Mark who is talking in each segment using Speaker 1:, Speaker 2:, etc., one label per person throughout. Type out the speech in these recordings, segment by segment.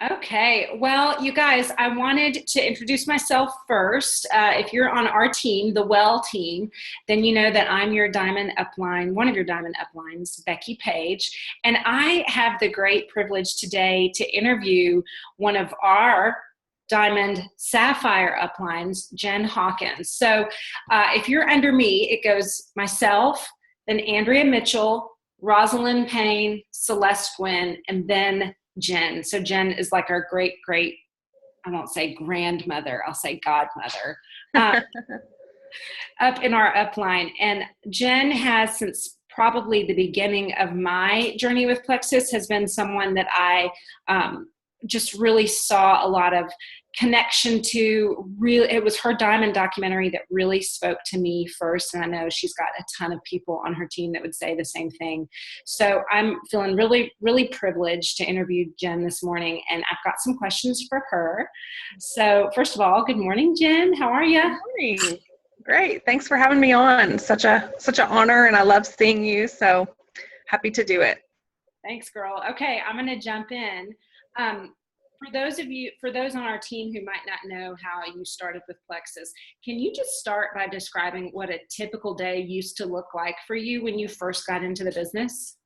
Speaker 1: Okay, well, you guys, I wanted to introduce myself first. If you're on our team, the Well team, then you know that I'm your Diamond Upline, one of your Diamond Uplines, Becky Page. And I have the great privilege today to interview one of our Diamond-Sapphire uplines, Jenn Hawkins. So if you're under me, it goes myself, then Andrea Mitchell, Rosalind Payne, Celeste Gwynn, and then Jenn. So Jenn is like our great, great, I won't say grandmother, I'll say godmother, up in our upline. And Jenn has, since probably the beginning of my journey with Plexus, has been someone that I just really saw a lot of connection to. Really, it was her Diamond documentary that really spoke to me first, and I know she's got a ton of people on her team that would say the same thing. So I'm feeling really, really privileged to interview Jenn this morning, and I've got some questions for her. So first of all, good morning, Jenn. How are you?
Speaker 2: Good morning. Great. Thanks for having me on. Such an honor, and I love seeing you. So happy to do it.
Speaker 1: Thanks, girl. Okay, I'm going to jump in. For those on our team who might not know how you started with Plexus, can you just start by describing what a typical day used to look like for you when you first got into the business?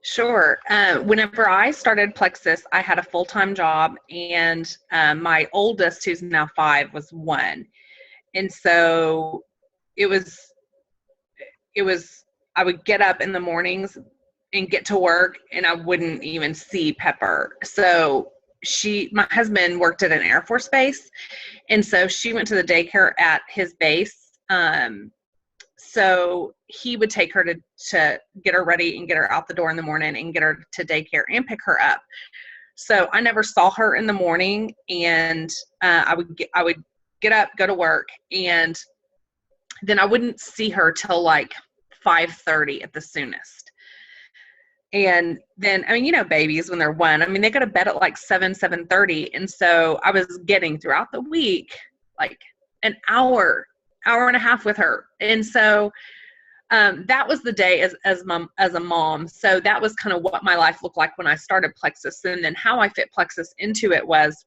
Speaker 2: Sure. Whenever I started Plexus, I had a full-time job, and my oldest, who's now 5, was 1. And so it was, I would get up in the mornings and get to work, and I wouldn't even see Pepper. So my husband worked at an Air Force base, and so she went to the daycare at his base. So he would take her to get her ready and get her out the door in the morning and get her to daycare and pick her up. So I never saw her in the morning, and I would get up, go to work, and then I wouldn't see her till like 5:30 at the soonest. And then, I mean, babies when they're 1, I mean, they go to bed at like 7:30. And so I was getting throughout the week, like an hour and a half with her. And so that was the day as a mom. So that was kind of what my life looked like when I started Plexus. And then how I fit Plexus into it was,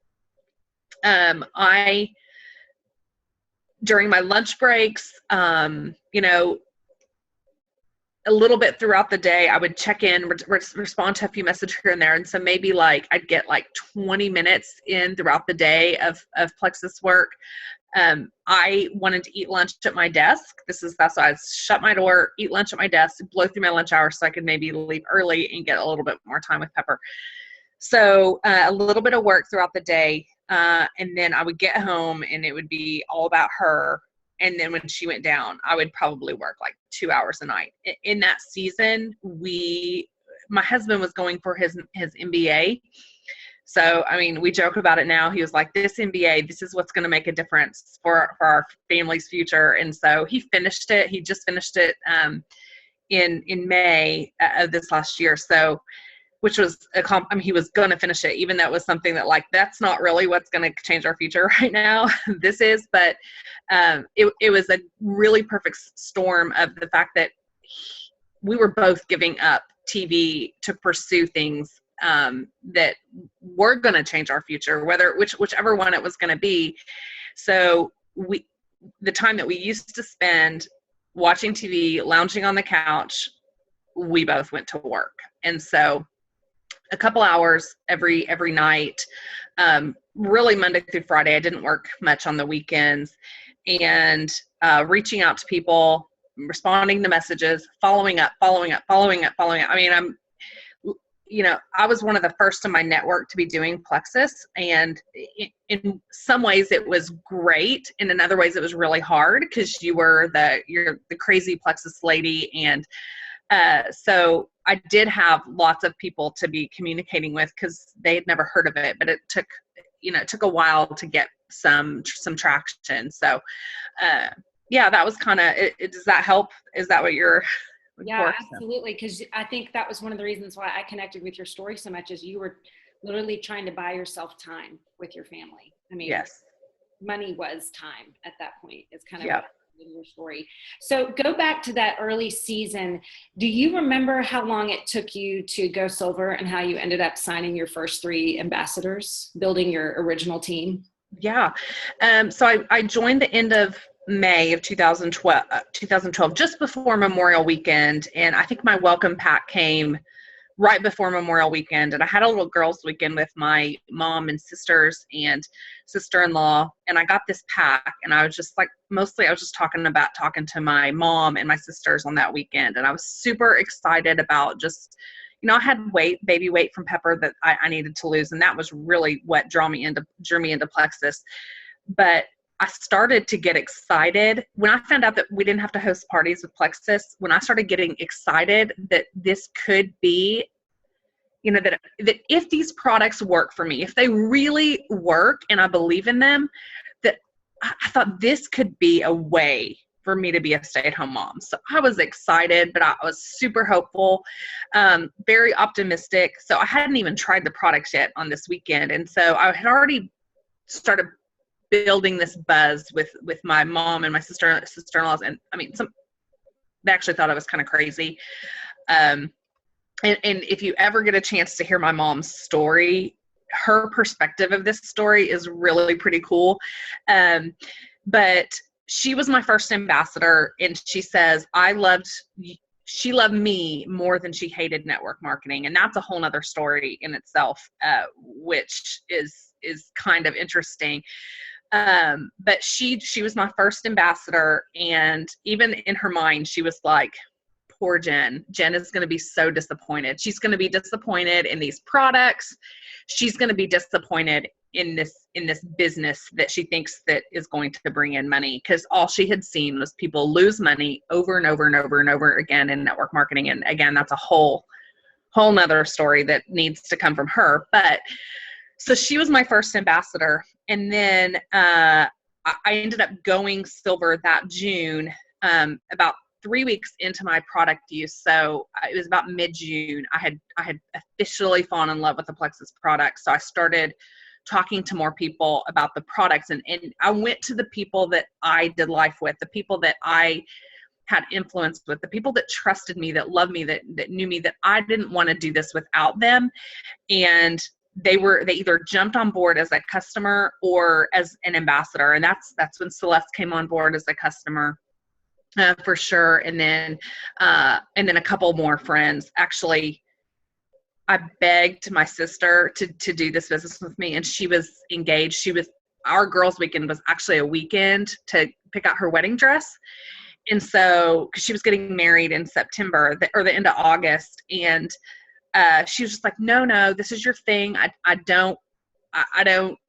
Speaker 2: during my lunch breaks, a little bit throughout the day, I would check in, respond to a few messages here and there. And so maybe like I'd get like 20 minutes in throughout the day of Plexus work. I wanted to eat lunch at my desk. That's why I shut my door, eat lunch at my desk, blow through my lunch hour so I could maybe leave early and get a little bit more time with Pepper. So a little bit of work throughout the day. And then I would get home and it would be all about her. And then when she went down, I would probably work like 2 hours a night. In that season, my husband was going for his MBA. So, I mean, we joke about it now. He was like, this MBA, this is what's going to make a difference for our family's future. And so he finished it. He just finished it in May of this last year. So, which was he was going to finish it, even though it was something that like, that's not really what's going to change our future right now. This is, but it was a really perfect storm of the fact that we were both giving up TV to pursue things that were going to change our future, whichever one it was going to be. So the time that we used to spend watching TV, lounging on the couch, we both went to work. And so a couple hours every night, really Monday through Friday. I didn't work much on the weekends, and reaching out to people, responding to messages, following up. I mean, I was one of the first in my network to be doing Plexus, and in some ways it was great, and in other ways it was really hard because you're the crazy Plexus lady. And so I did have lots of people to be communicating with because they had never heard of it, but it took a while to get some traction. So yeah, that was kind of it. Does that help? Is that what you're
Speaker 1: Yeah, absolutely. Because I think that was one of the reasons why I connected with your story so much, is you were literally trying to buy yourself time with your family. I mean,
Speaker 2: yes,
Speaker 1: money was time at that point. It's kind of
Speaker 2: yep.
Speaker 1: in your story. So go back to that early season. Do you remember how long it took you to go silver and how you ended up signing your first 3 ambassadors, building your original team?
Speaker 2: Yeah. So I joined the end of May of 2012, just before Memorial Weekend. And I think my welcome pack came right before Memorial Weekend. And I had a little girls' weekend with my mom and sisters and sister-in-law. And I got this pack, and I was just like, mostly I was just talking to my mom and my sisters on that weekend. And I was super excited about just, I had baby weight from Pepper that I needed to lose. And that was really what drew me into Plexus. But I started to get excited when I found out that we didn't have to host parties with Plexus. When I started getting excited that this could be, that if these products work for me, if they really work and I believe in them, that I thought this could be a way for me to be a stay-at-home mom. So I was excited, but I was super hopeful, very optimistic. So I hadn't even tried the products yet on this weekend. And so I had already started building this buzz with my mom and my sister-in-laws. And they actually thought I was kind of crazy. And if you ever get a chance to hear my mom's story, her perspective of this story is really pretty cool. But she was my first ambassador, and she says, she loved me more than she hated network marketing. And that's a whole nother story in itself, which is kind of interesting. But she was my first ambassador, and even in her mind, she was like, poor Jen. Jen is going to be so disappointed. She's going to be disappointed in these products. She's going to be disappointed in this business that she thinks that is going to bring in money, because all she had seen was people lose money over and over and over and over again in network marketing. And again, that's a whole nother story that needs to come from her. But so she was my first ambassador. And then I ended up going silver that June, about 3 weeks into my product use. So it was about mid-June. I had officially fallen in love with the Plexus product. So I started talking to more people about the products, and I went to the people that I did life with, the people that I had influence with, the people that trusted me, that loved me, that knew me, that I didn't want to do this without them. And they either jumped on board as a customer or as an ambassador. And that's when Celeste came on board as a customer. For sure. And then a couple more friends. Actually, I begged my sister to do this business with me, and she was engaged. Our girls' weekend was actually a weekend to pick out her wedding dress. And so, cause she was getting married in September or the end of August. And she was just like, no, this is your thing. I don't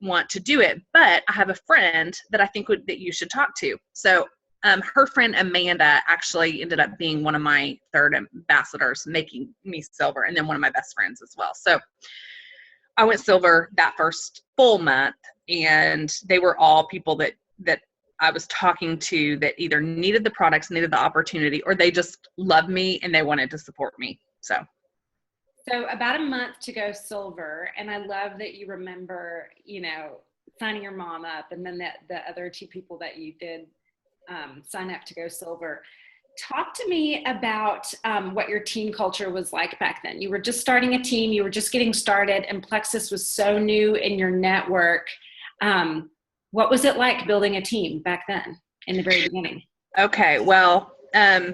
Speaker 2: want to do it, but I have a friend that I think that you should talk to. So her friend Amanda actually ended up being one of my third ambassadors, making me silver, and then one of my best friends as well. So I went silver that first full month, and they were all people that I was talking to that either needed the products, needed the opportunity, or they just loved me and they wanted to support me. So
Speaker 1: about a month to go silver. And I love that you remember, signing your mom up, and then the other 2 people that you did sign up to go silver. Talk to me about what your team culture was like back then. You were just starting a team, you were just getting started, and Plexus was so new in your network. What was it like building a team back then in the very beginning?
Speaker 2: Okay, well, I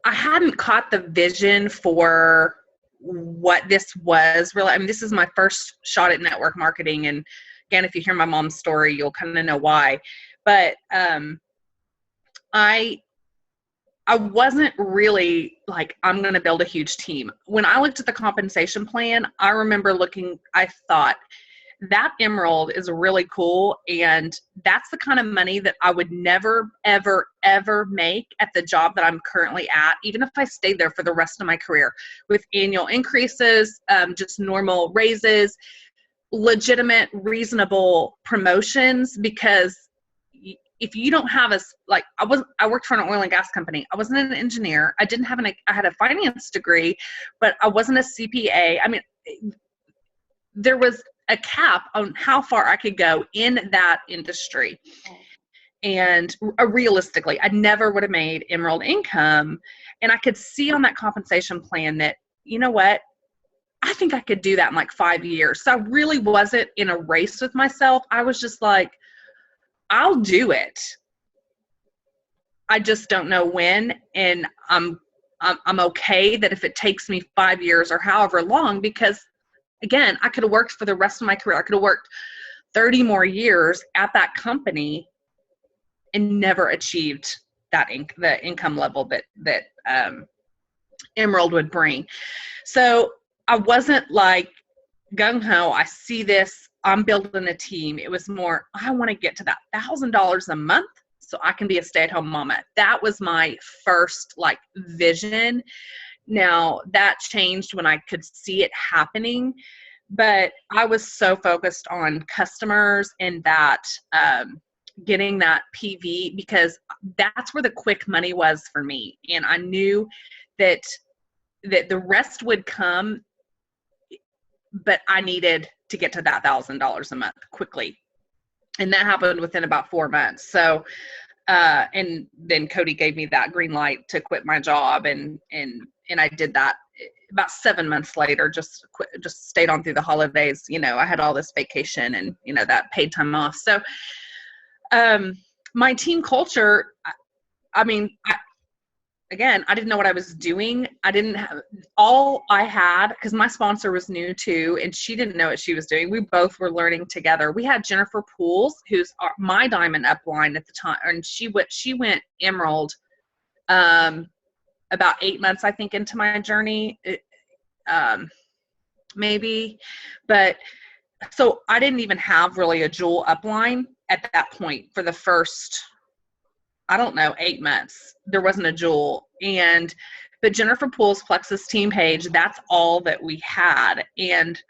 Speaker 2: hadn't caught the vision for what this was really. This is my first shot at network marketing. And again, if you hear my mom's story, you'll kind of know why. But I wasn't really like, I'm going to build a huge team. When I looked at the compensation plan, I remember I thought, that emerald is really cool. And that's the kind of money that I would never, ever, ever make at the job that I'm currently at, even if I stayed there for the rest of my career, with annual increases, just normal raises, legitimate, reasonable promotions. Because if you don't have I worked for an oil and gas company. I wasn't an engineer. I had a finance degree, but I wasn't a CPA. There was a cap on how far I could go in that industry. And realistically, I never would have made Emerald income. And I could see on that compensation plan that, you know what, I think I could do that in like 5 years. So I really wasn't in a race with myself. I was just like, I'll do it. I just don't know when. And I'm okay that if it takes me 5 years or however long, because again, I could have worked for the rest of my career. I could have worked 30 more years at that company and never achieved that the income level that Emerald would bring. So I wasn't like gung-ho, I see this, I'm building a team. It was more, I want to get to that $1,000 a month so I can be a stay-at-home mama. That was my first like vision. Now that changed when I could see it happening, but I was so focused on customers and that getting that PV, because that's where the quick money was for me. And I knew that the rest would come, but I needed to get to that $1,000 a month quickly. And that happened within about 4 months. So, and then Cody gave me that green light to quit my job. And I did that about 7 months later, just stayed on through the holidays. You know, I had all this vacation and, you know, that paid time off. So, my team culture, I mean, again, I didn't know what I was doing. I didn't have all I had, because my sponsor was new too, and she didn't know what she was doing. We both were learning together. We had Jennifer Pools, who's my diamond upline at the time, and she went Emerald about 8 months, I think, into my journey, maybe. But so I didn't even have really a jewel upline at that point for the first, I don't know, 8 months. There wasn't a jewel. But Jennifer Poole's Plexus team page, that's all that we had. And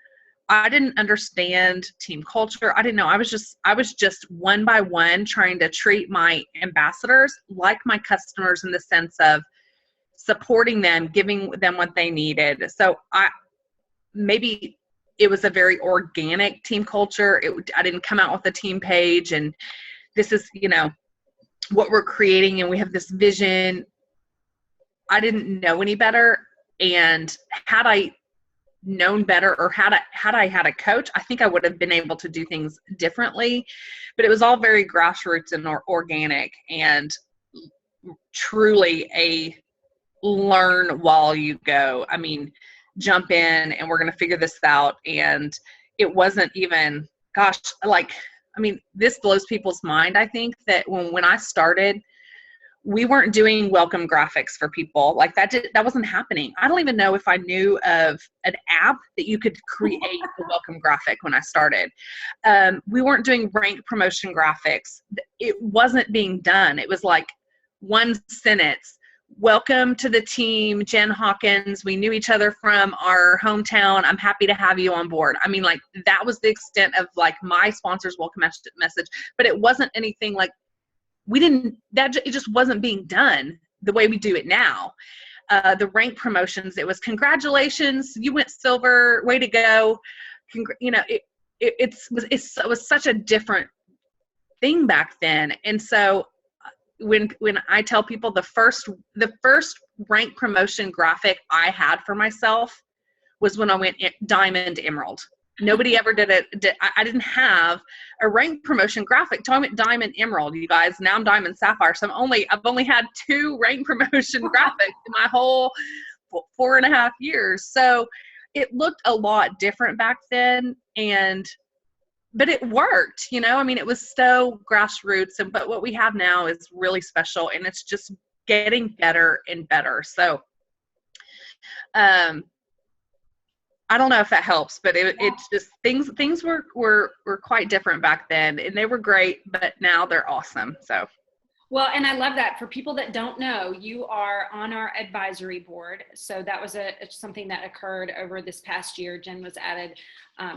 Speaker 2: I didn't understand team culture. I didn't know. I was just one by one trying to treat my ambassadors like my customers, in the sense of supporting them, giving them what they needed. So maybe it was a very organic team culture. I didn't come out with a team page and this is, you know, what we're creating and we have this vision. I didn't know any better. And had I known better, or had I had a coach, I think I would have been able to do things differently. But it was all very grassroots and organic, and truly a learn while you go. I mean, jump in and we're going to figure this out. And it wasn't even, gosh, like, I mean, this blows people's mind. I think that when I started, we weren't doing welcome graphics for people. Like that wasn't happening. I don't even know if I knew of an app that you could create a welcome graphic when I started. We weren't doing rank promotion graphics. It wasn't being done. It was like one sentence. Welcome to the team, Jenn Hawkins. We knew each other from our hometown. I'm happy to have you on board. I mean, like, that was the extent of like my sponsor's welcome message, but it wasn't anything like it just wasn't being done the way we do it now. The rank promotions, it was congratulations, you went silver, way to go. You know, it was such a different thing back then. And so when I tell people the first rank promotion graphic I had for myself was when I went Diamond Emerald. Nobody ever did it. I didn't have a rank promotion graphic until I went Diamond Emerald, you guys. Now I'm Diamond-Sapphire. So I've only had 2 rank promotion graphics in my whole 4.5 years. So it looked a lot different back then, but it worked, you know. I mean, it was so grassroots, but what we have now is really special, and it's just getting better and better. So, I don't know if that helps, but it's just things were quite different back then, and they were great, but now they're awesome. So.
Speaker 1: Well, and I love that. For people that don't know, you are on our advisory board. So that was something that occurred over this past year. Jenn was added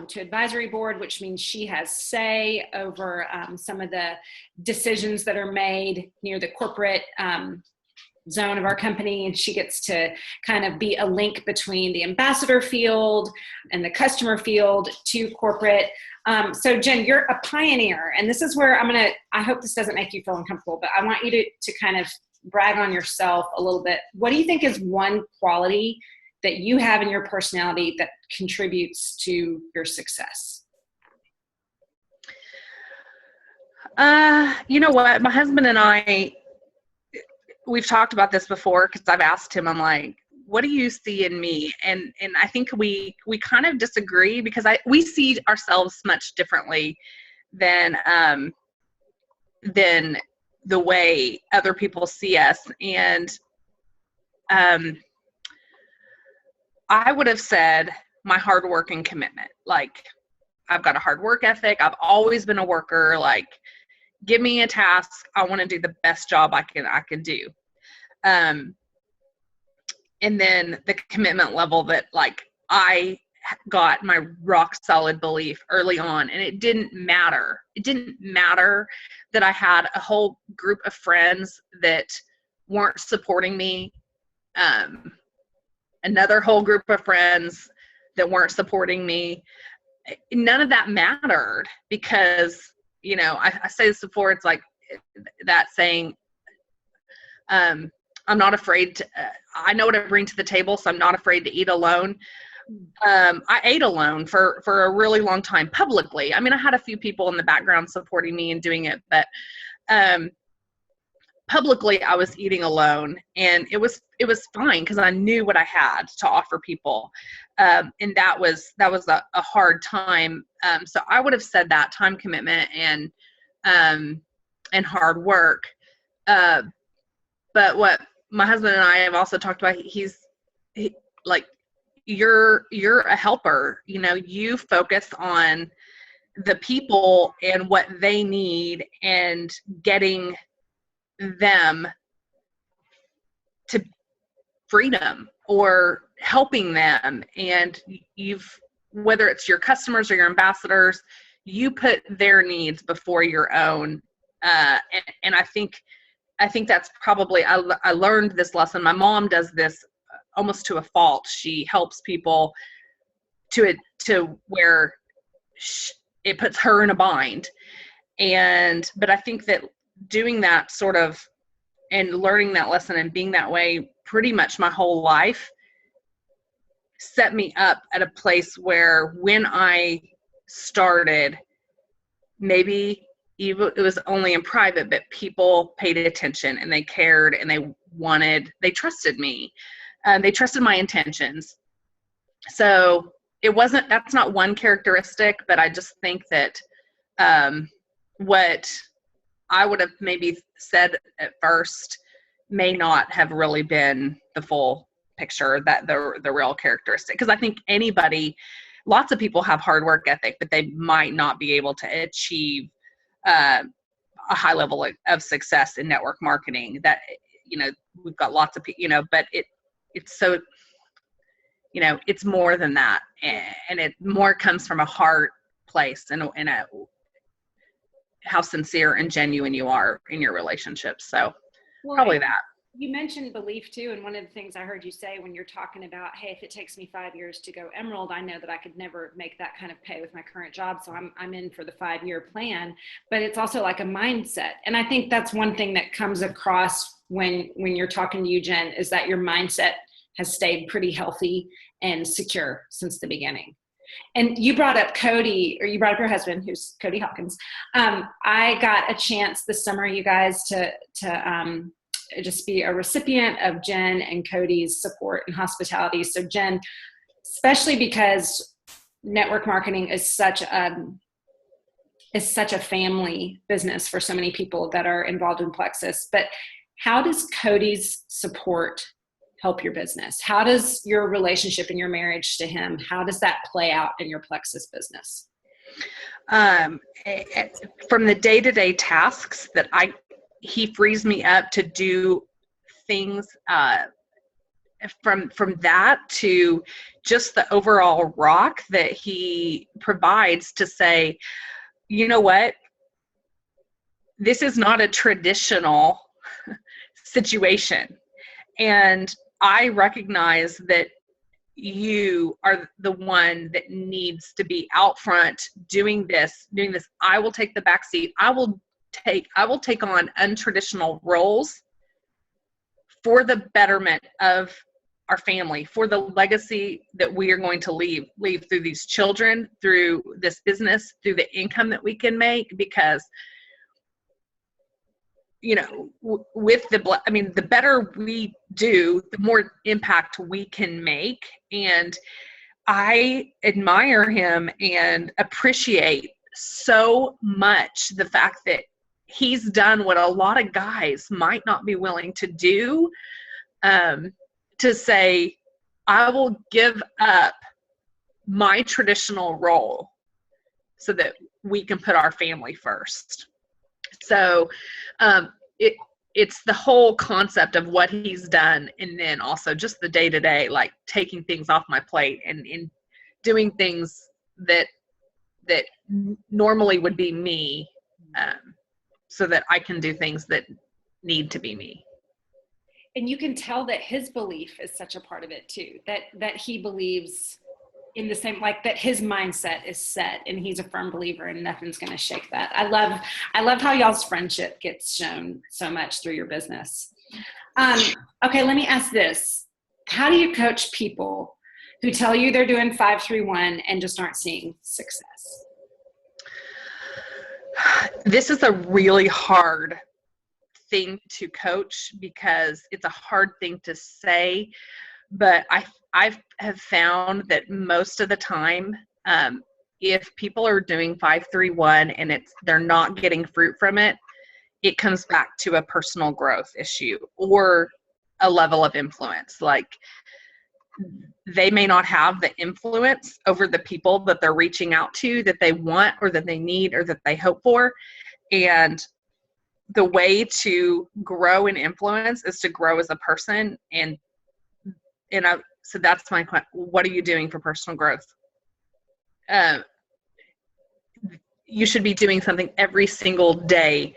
Speaker 1: to advisory board, which means she has say over some of the decisions that are made near the corporate zone of our company, and she gets to kind of be a link between the ambassador field and the customer field to corporate. So Jenn, you're a pioneer, and this is where I hope this doesn't make you feel uncomfortable, but I want you to kind of brag on yourself a little bit. What do you think is one quality that you have in your personality that contributes to your success?
Speaker 2: You know what? My husband and I, we've talked about this before because I've asked him, I'm like, what do you see in me? And I think we kind of disagree because we see ourselves much differently than the way other people see us. And I would have said my hard work and commitment. Like, I've got a hard work ethic. I've always been a worker. Like, give me a task. I want to do the best job I can do. And then the commitment level that, like, I got my rock solid belief early on, and it didn't matter. It didn't matter that I had a whole group of friends that weren't supporting me. Another whole group of friends that weren't supporting me. None of that mattered because, you know, I say this before, it's like that saying, I'm not afraid to, I know what I bring to the table, so I'm not afraid to eat alone. I ate alone for a really long time publicly. I mean, I had a few people in the background supporting me and doing it, but publicly I was eating alone, and it was fine because I knew what I had to offer people. And that was a hard time. So I would have said that time commitment and hard work. But what my husband and I have also talked about, like, you're a helper. You know, you focus on the people and what they need and getting them to freedom or helping them. And whether it's your customers or your ambassadors, you put their needs before your own. And I think that's probably, I learned this lesson. My mom does this almost to a fault. She helps people to where it puts her in a bind. But I think that doing that sort of, and learning that lesson and being that way pretty much my whole life set me up at a place where when I started, maybe even it was only in private, but people paid attention and they cared and they trusted me. They trusted my intentions. So that's not one characteristic, but I just think that what I would have maybe said at first may not have really been the full picture, that the real characteristic. Because I think lots of people have hard work ethic, but they might not be able to achieve a high level of success in network marketing. That, you know, we've got lots of people, you know, but it's so, you know, it's more than that, and it more comes from a heart place and how sincere and genuine you are in your relationships. So probably that.
Speaker 1: You mentioned belief too, and one of the things I heard you say when you're talking about, hey, if it takes me 5 years to go Emerald, I know that I could never make that kind of pay with my current job, so I'm in for the 5-year plan. But it's also like a mindset, and I think that's one thing that comes across when you're talking to you, Jenn, is that your mindset has stayed pretty healthy and secure since the beginning. And you brought up Cody, or you brought up your husband, who's Cody Hawkins. I got a chance this summer, you guys, to just be a recipient of Jenn and Cody's support and hospitality. So Jenn, especially because network marketing is such a family business for so many people that are involved in Plexus, but how does Cody's support help your business? How does your relationship and your marriage to him, how does that play out in your Plexus business?
Speaker 2: From the day-to-day tasks that he frees me up to do things, from that to just the overall rock that he provides to say, you know what, this is not a traditional situation. And I recognize that you are the one that needs to be out front doing this. I will take the back seat. I will take on untraditional roles for the betterment of our family, for the legacy that we are going to leave through these children, through this business, through the income that we can make, because the better we do, the more impact we can make. And I admire him and appreciate so much the fact that he's done what a lot of guys might not be willing to do, to say, I will give up my traditional role so that we can put our family first. So it's the whole concept of what he's done, and then also just the day-to-day, like taking things off my plate and doing things that normally would be me, so that I can do things that need to be me.
Speaker 1: And you can tell that his belief is such a part of it too, that he believes in the same, like that his mindset is set and he's a firm believer and nothing's going to shake that. I love how y'all's friendship gets shown so much through your business. Okay, let me ask this. How do you coach people who tell you they're doing 5-3-1 and just aren't seeing success?
Speaker 2: This is a really hard thing to coach because it's a hard thing to say, but I have found that most of the time, if people are doing 5-3-1 and they're not getting fruit from it, it comes back to a personal growth issue or a level of influence. Like, they may not have the influence over the people that they're reaching out to, that they want or that they need or that they hope for. And the way to grow and influence is to grow as a person. So that's my question. What are you doing for personal growth? You should be doing something every single day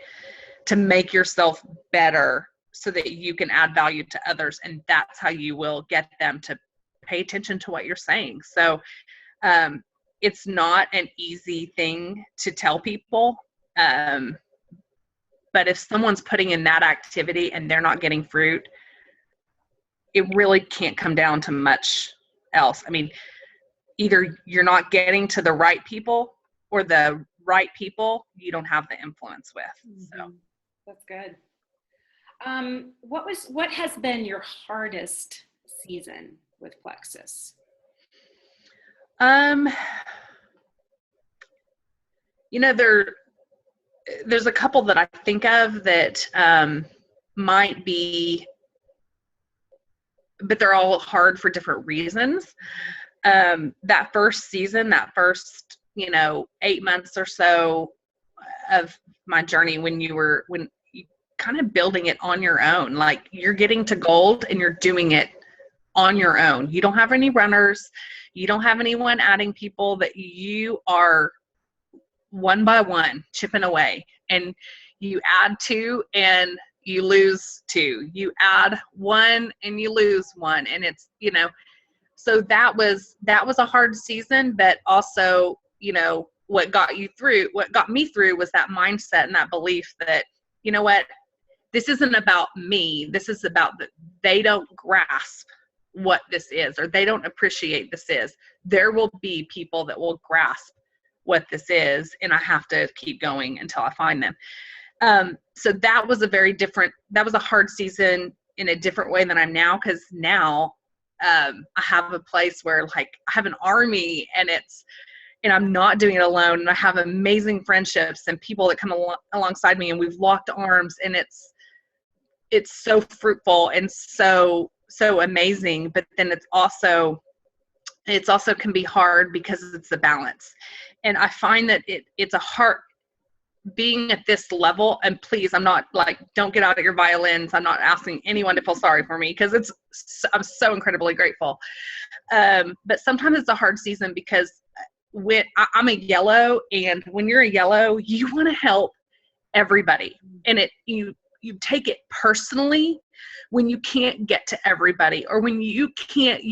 Speaker 2: to make yourself better so that you can add value to others. And that's how you will get them to pay attention to what you're saying. So it's not an easy thing to tell people. But if someone's putting in that activity and they're not getting fruit, it really can't come down to much else. I mean, either you're not getting to the right people, or the right people you don't have the influence with. So
Speaker 1: that's good. What has been your hardest season with Plexus?
Speaker 2: There's a couple that I think of that might be, but they're all hard for different reasons. That first season, that first 8 months or so of my journey, when you kind of building it on your own, like you're getting to gold and you're doing it on your own. You don't have any runners. You don't have anyone adding people, that you are one by one chipping away, and you add 2 and you lose 2. You add 1 and you lose 1. And it's, so that was a hard season, but also, what got me through was that mindset and that belief that, what, this isn't about me. This is about that they don't grasp what this is, or they don't appreciate this is. There will be people that will grasp what this is, and I have to keep going until I find them. So that was a hard season in a different way than I'm now, because now I have a place where, like, I have an army, and I'm not doing it alone, and I have amazing friendships and people that come alongside me, and we've locked arms, and it's so fruitful and so amazing. But then it's also can be hard because it's the balance. And I find that it's a hard being at this level. And please, I'm not like, don't get out of your violins. I'm not asking anyone to feel sorry for me, because I'm so incredibly grateful. But sometimes it's a hard season because when I'm a yellow, and when you're a yellow, you want to help everybody, and you take it personally when you can't get to everybody, or when you're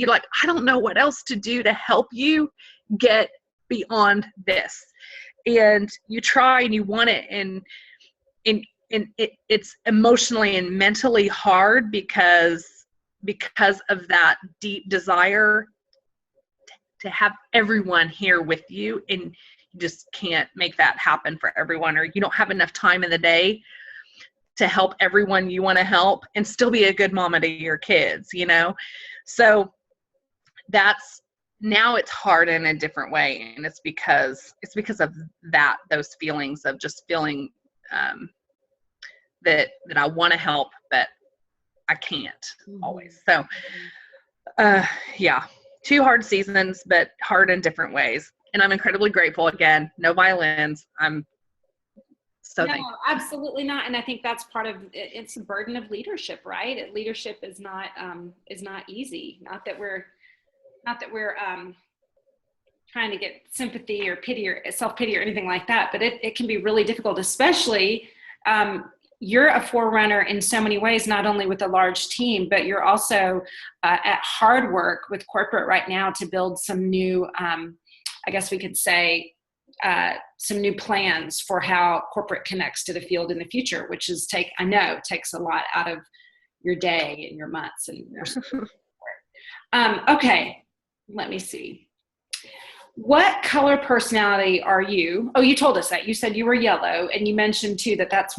Speaker 2: like, I don't know what else to do to help you get beyond this. And you try and you want it, and it's emotionally and mentally hard because of that deep desire to have everyone here with you, and you just can't make that happen for everyone, or you don't have enough time in the day to help everyone you want to help and still be a good mama to your kids, So now it's hard in a different way, and it's because of those feelings of just feeling that I want to help, but I can't always. So yeah, 2 hard seasons, but hard in different ways. And I'm incredibly grateful. Again, no violins. I'm so thankful.
Speaker 1: Absolutely not. And I think that's part of it's a burden of leadership, right? Leadership is not easy. Not that we're trying to get sympathy or pity or self-pity or anything like that, but it can be really difficult, especially you're a forerunner in so many ways, not only with a large team, but you're also at hard work with corporate right now to build some new, I guess we could say, some new plans for how corporate connects to the field in the future, which I know takes a lot out of your day and your months and your okay, let me see. What color personality are you? Oh, you told us that. You said you were yellow, and you mentioned too that that's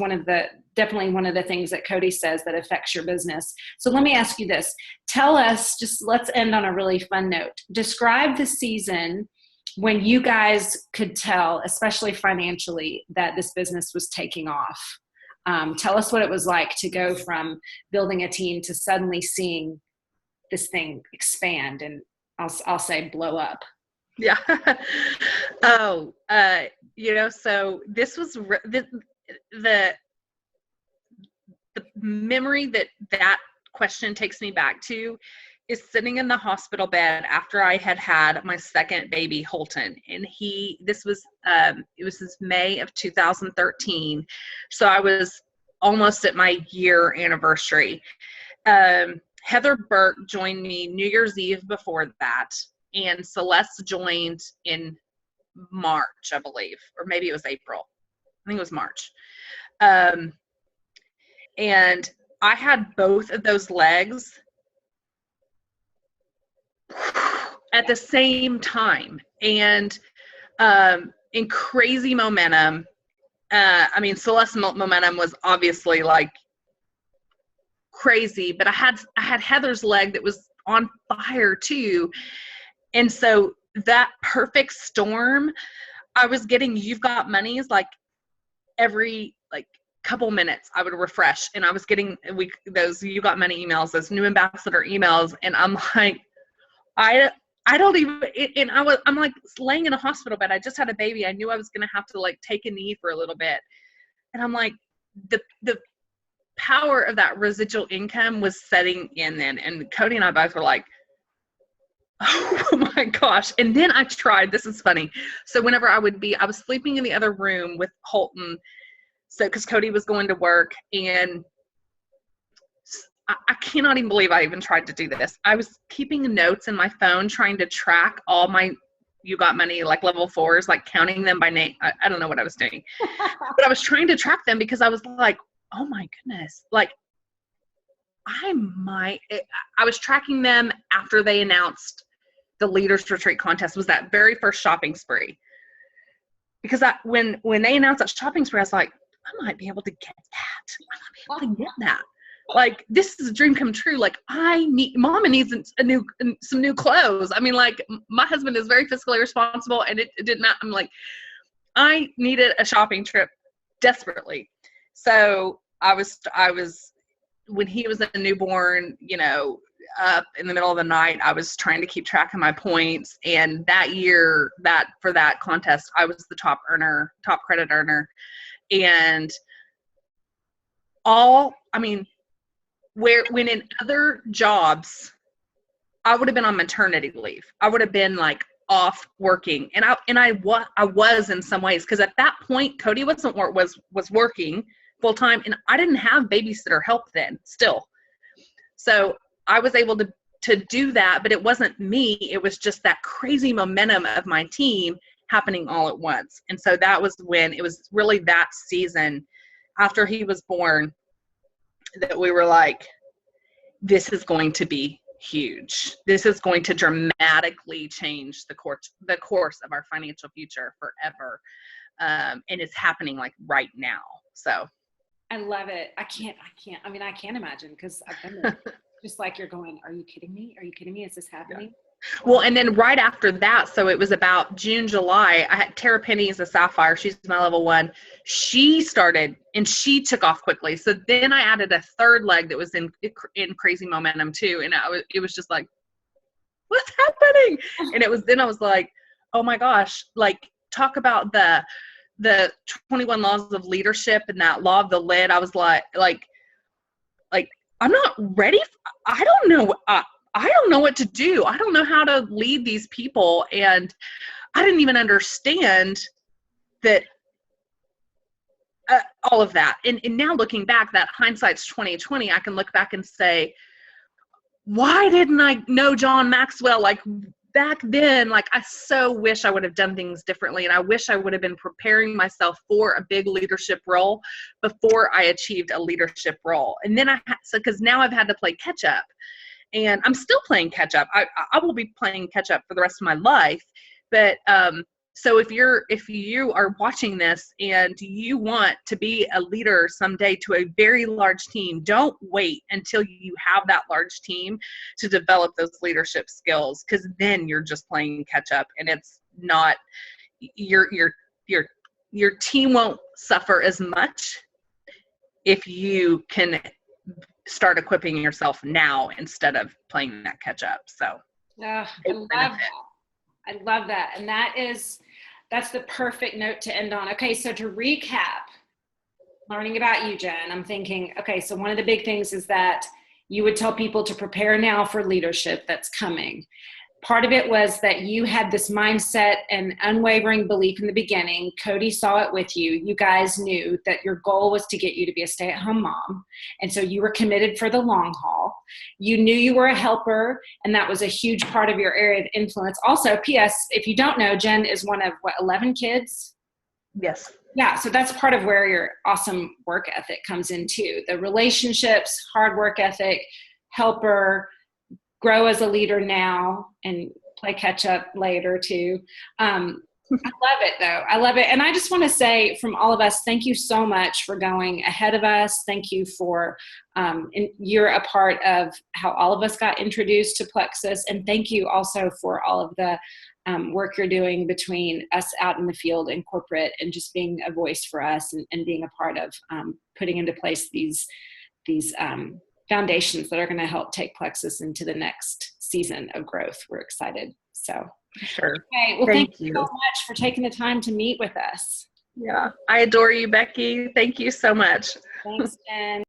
Speaker 1: definitely one of the things that Cody says that affects your business. So let me ask you this. Tell us, let's end on a really fun note. Describe the season when you guys could tell, especially financially, that this business was taking off. Tell us what it was like to go from building a team to suddenly seeing this thing expand and I'll say blow up.
Speaker 2: Yeah. So this was the memory that question takes me back to is sitting in the hospital bed after I had my second baby, Holton, and it was May of 2013. So I was almost at my year anniversary. Heather Burke joined me New Year's Eve before that, and Celeste joined in March, I believe, or maybe it was April. I think it was March. And I had both of those legs at the same time, and in crazy momentum. Celeste's momentum was obviously like crazy, but I had Heather's leg that was on fire too. And so that perfect storm, I was getting You've Got Money's like every couple minutes. I would refresh, and I was getting those You Got Money emails, those new ambassador emails, and I'm like, I don't even, and I'm like laying in a hospital bed. I just had a baby. I knew I was going to have to take a knee for a little bit. And I'm like, the power of that residual income was setting in then. And Cody and I both were like, oh my gosh. And then I tried, this is funny. So whenever I was sleeping in the other room with Holton. So, cause Cody was going to work, and I cannot even believe I even tried to do this. I was keeping notes in my phone, trying to track all my You Got Money, level 4s, counting them by name. I don't know what I was doing, but I was trying to track them because I was like, oh my goodness. I was tracking them after they announced the Leaders Retreat contest. Was that very first shopping spree. Because when they announced that shopping spree, I was like, I might be able to get that. I might be able to get that. This is a dream come true. Mama needs some new clothes. My husband is very fiscally responsible, and it did not, I'm like, I needed a shopping trip desperately. So I was, when he was a newborn, up in the middle of the night, I was trying to keep track of my points. And that year, for that contest, I was the top credit earner. And when in other jobs, I would have been on maternity leave. I would have been off working. And I was in some ways, because at that point, Cody was working full time, and I didn't have babysitter help then still. So I was able to do that, but it wasn't me. It was just that crazy momentum of my team happening all at once. And so that was when it was really that season after he was born that we were like, this is going to be huge. This is going to dramatically change the course of our financial future forever. And it's happening like right now. So
Speaker 1: I love it. I can't imagine, because I've been there. Just like you're going, are you kidding me? Are you kidding me? Is this happening?
Speaker 2: Yeah. Well, and then right after that, so it was about June, July, I had Tara Penny as a Sapphire. She's my level 1. She started and she took off quickly. So then I added a third leg that was in crazy momentum too. And it was just like, what's happening? And I was like, oh my gosh, like talk about the 21 laws of leadership and that law of the lid. I was like, I'm not ready. I don't know. I don't know what to do. I don't know how to lead these people. And I didn't even understand that, all of that. And now looking back, that hindsight's 2020, I can look back and say, why didn't I know John Maxwell? Like back then, like I so wish I would have done things differently. And I wish I would have been preparing myself for a big leadership role before I achieved a leadership role. And then because now I've had to play catch up, and I'm still playing catch up. I will be playing catch up for the rest of my life. But, so if you are watching this and you want to be a leader someday to a very large team, don't wait until you have that large team to develop those leadership skills, because then you're just playing catch up, and it's not your team won't suffer as much if you can start equipping yourself now instead of playing that catch up. So
Speaker 1: I love that. I love that. And that's the perfect note to end on. Okay, so to recap, learning about you, Jen, I'm thinking, okay, so one of the big things is that you would tell people to prepare now for leadership that's coming. Part of it was that you had this mindset and unwavering belief in the beginning. Cody saw it with you. You guys knew that your goal was to get you to be a stay-at-home mom. And so you were committed for the long haul. You knew you were a helper, and that was a huge part of your area of influence. Also, P.S., if you don't know, Jen is one of, 11 kids?
Speaker 2: Yes.
Speaker 1: Yeah, so that's part of where your awesome work ethic comes in too. The relationships, hard work ethic, helper, grow as a leader now, and play catch up later too. I love it though. I love it. And I just want to say from all of us, thank you so much for going ahead of us. Thank you for, you're a part of how all of us got introduced to Plexus. And thank you also for all of the work you're doing between us out in the field and corporate, and just being a voice for us, and being a part of putting into place these foundations that are going to help take Plexus into the next season of growth. We're excited. So,
Speaker 2: sure.
Speaker 1: Okay. Well, thank you so much for taking the time to meet with us.
Speaker 2: Yeah. I adore you, Becky. Thank you so much.
Speaker 1: Thanks, Jen.